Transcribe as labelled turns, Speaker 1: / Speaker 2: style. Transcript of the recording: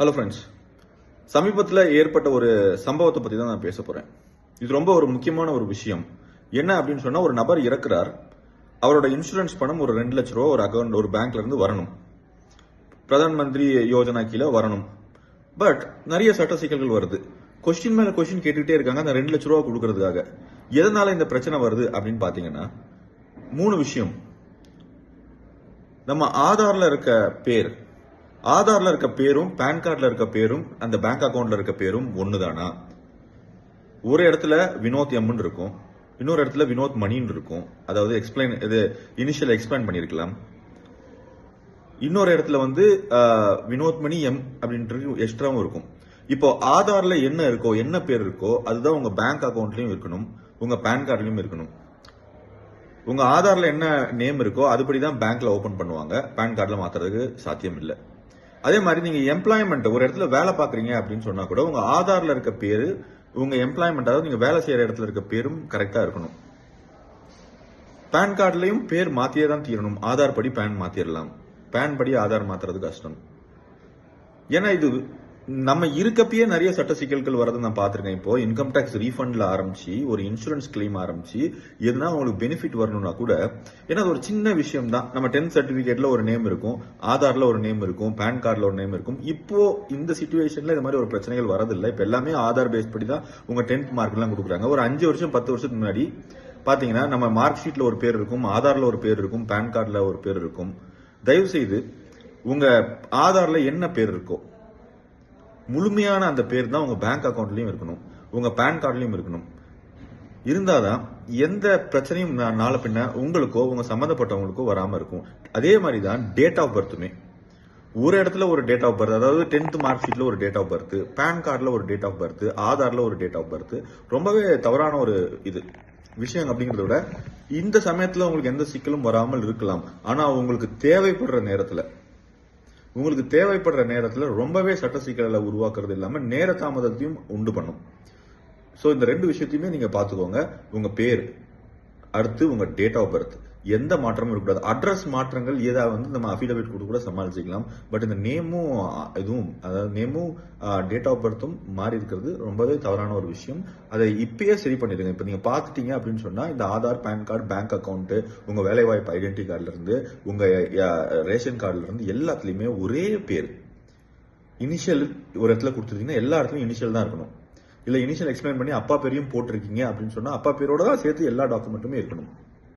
Speaker 1: Hello friends, சமீபத்தில் ஏற்பட்ட ஒரு சம்பவத்தை பற்றி தான் நான் பேச போகிறேன். இது ரொம்ப ஒரு முக்கியமான ஒரு விஷயம். என்ன அப்படின்னு சொன்னால், ஒரு நபர் இறக்குறார். அவரோட இன்சூரன்ஸ் பணம் ஒரு 2 லட்ச ரூபா ஒரு அக்கௌண்ட் ஒரு பேங்க்ல இருந்து வரணும். பிரதான் மந்திரி யோஜனா கீழே வரணும். பட் நிறைய சட்ட சிக்கல்கள் வருது. கொஸ்டின் மேல கொஸ்டின் கேட்டுக்கிட்டே இருக்காங்க அந்த 2 லட்ச ரூபா கொடுக்கறதுக்காக. எதனால இந்த பிரச்சனை வருது அப்படின்னு பாத்தீங்கன்னா 3 விஷயம். நம்ம ஆதார்ல இருக்க பேர், ஆதார்ல இருக்க பேரும் பேன் கார்டுல இருக்க பேரும் அந்த பேங்க் அக்கௌண்ட்ல இருக்க பேரும் ஒண்ணுதானா? ஒரு இடத்துல வினோத் எம்னு இருக்கும், இன்னொரு இடத்துல வினோத் மணின்னு இருக்கும். அதாவது இனிஷியல் எக்ஸ்பிளைன் பண்ணிருக்கலாம். இன்னொரு இடத்துல வினோத் மணி எம் அப்படின்றது எக்ஸ்ட்ராவும் இருக்கும். இப்போ ஆதார்ல என்ன இருக்கோ, என்ன பேர் இருக்கோ அதுதான் உங்க பேங்க் அக்கௌண்ட்லயும் இருக்கணும், உங்க பேன் கார்டுலயும் இருக்கணும். உங்க ஆதார்ல என்ன நேம் இருக்கோ அதுபடிதான் பேங்க்ல ஓபன் பண்ணுவாங்க. பேன் கார்டுல மாத்துறதுக்கு சாத்தியம் இல்லை. அதே மாதிரி நீங்க எம்ப்ளாய்மெண்ட் ஒரு இடத்துல வேலை பாக்குறீங்க அப்படின்னு சொன்னா கூட உங்க ஆதார்ல இருக்க பேரு உங்க எம்ப்ளாய்மெண்ட், அதாவது நீங்க வேலை செய்யற இடத்துல இருக்க பேரும் கரெக்டா இருக்கணும். பேன் கார்டுலயும் பேர் மாத்தியே தான் தீரணும். ஆதார் படி பேன் மாத்திரலாம், பேன் படி ஆதார் மாத்துறது கஷ்டம். ஏன்னா இது நம்ம இருக்கப்பயே நிறைய சட்ட சிக்கல்கள் வரதை நான் பார்த்திருக்கேன். இப்போ இன்கம் டேக்ஸ் ரீஃபண்ட்ல ஆரம்பிச்சு ஒரு இன்சூரன்ஸ் கிளைம் ஆரம்பிச்சு எதுனா உங்களுக்கு பெனிஃபிட் வரணும்னா கூட, ஏன்னா அது ஒரு சின்ன விஷயம் தான். நம்ம 10th சர்டிபிகேட்ல ஒரு நேம் இருக்கும், ஆதார்ல ஒரு நேம் இருக்கும், பேன் கார்டுல ஒரு நேம் இருக்கும். இப்போ இந்த சிச்சுவேஷன்ல இந்த மாதிரி ஒரு பிரச்சனைகள் வரதில்லை. இப்ப எல்லாமே ஆதார் பேஸ் படி தான் உங்க 10th மார்க் எல்லாம் கொடுக்குறாங்க. ஒரு 5 வருஷம் 10 வருஷத்துக்கு முன்னாடி பாத்தீங்கன்னா நம்ம மார்க் ஷீட்ல ஒரு பேர் இருக்கும், ஆதார்ல ஒரு பேர் இருக்கும், பேன் கார்டுல ஒரு பேர் இருக்கும். தயவு செய்து உங்க ஆதார்ல என்ன பேர் இருக்கோ முழுமையான அந்த பேர் தான் உங்க பேங்க் அக்கௌண்ட்லயும் இருக்கணும், உங்க பேன் கார்டுலயும் இருக்கணும். இருந்தாதான் எந்த பிரச்சனையும் நாளை பின்ன உங்களுக்கோ உங்க சம்பந்தப்பட்டவங்களுக்கோ வராம இருக்கும். அதே மாதிரி தான் டேட் ஆஃப் பர்த்துமே. ஒரு இடத்துல ஒரு டேட் ஆஃப் பர்த், அதாவது 10th மார்க் ஷீட்ல ஒரு டேட் ஆஃப் பர்த், பேன் கார்டுல ஒரு டேட் ஆஃப் பர்த், ஆதார்ல ஒரு டேட் ஆஃப் பர்த் ரொம்பவே தவறான ஒரு விஷயம். அப்படிங்கறத விட இந்த சமயத்துல உங்களுக்கு எந்த சிக்கலும் வராமல் இருக்கலாம். ஆனா உங்களுக்கு தேவைப்படுற நேரத்துல ரொம்பவே சட்ட சிக்கல்களை உருவாக்குறது இல்லாம நேர தாமதத்தையும் உண்டு பண்ணும். சோ இந்த 2 விஷயத்தையுமே நீங்க பாத்துக்கோங்க. உங்க பேர், அடுத்து உங்க டேட் ஆஃப் பர்த், எந்த மாற்றமும் இருக்கக்கூடாது. அட்ரஸ் மாற்றங்கள் ஏதாவது நம்ம அஃபிடவிட் கொடுத்து கூட சமாளிச்சுக்கலாம். பட் இந்த நேமும் அதாவது நேமும் டேட் ஆஃப் பர்த்தும் மாறி இருக்கிறது ரொம்பவே தவறான ஒரு விஷயம். அதை இப்பயே சரி பண்ணிடுங்க. இப்ப நீங்க பாத்துட்டீங்க அப்படின்னு சொன்னா இந்த Aadhaar, PAN card, bank account, உங்க வேலைவாய்ப்பு ஐடென்டி கார்டுல இருந்து உங்க ரேஷன் கார்டுல இருந்து எல்லாத்துலயுமே ஒரே பேர், இனிஷியல் ஒரு இடத்துல கொடுத்துருக்கீங்கன்னா எல்லா இடத்துலயும் இனிஷியல் தான் இருக்கணும். இல்ல இனிஷியல் எக்ஸ்பிளைன் பண்ணி அப்பா பேரையும் போட்டிருக்கீங்க அப்படின்னு சொன்னா அப்பா பேரோட தான் சேர்த்து எல்லா டாக்குமெண்ட்டுமே இருக்கணும்.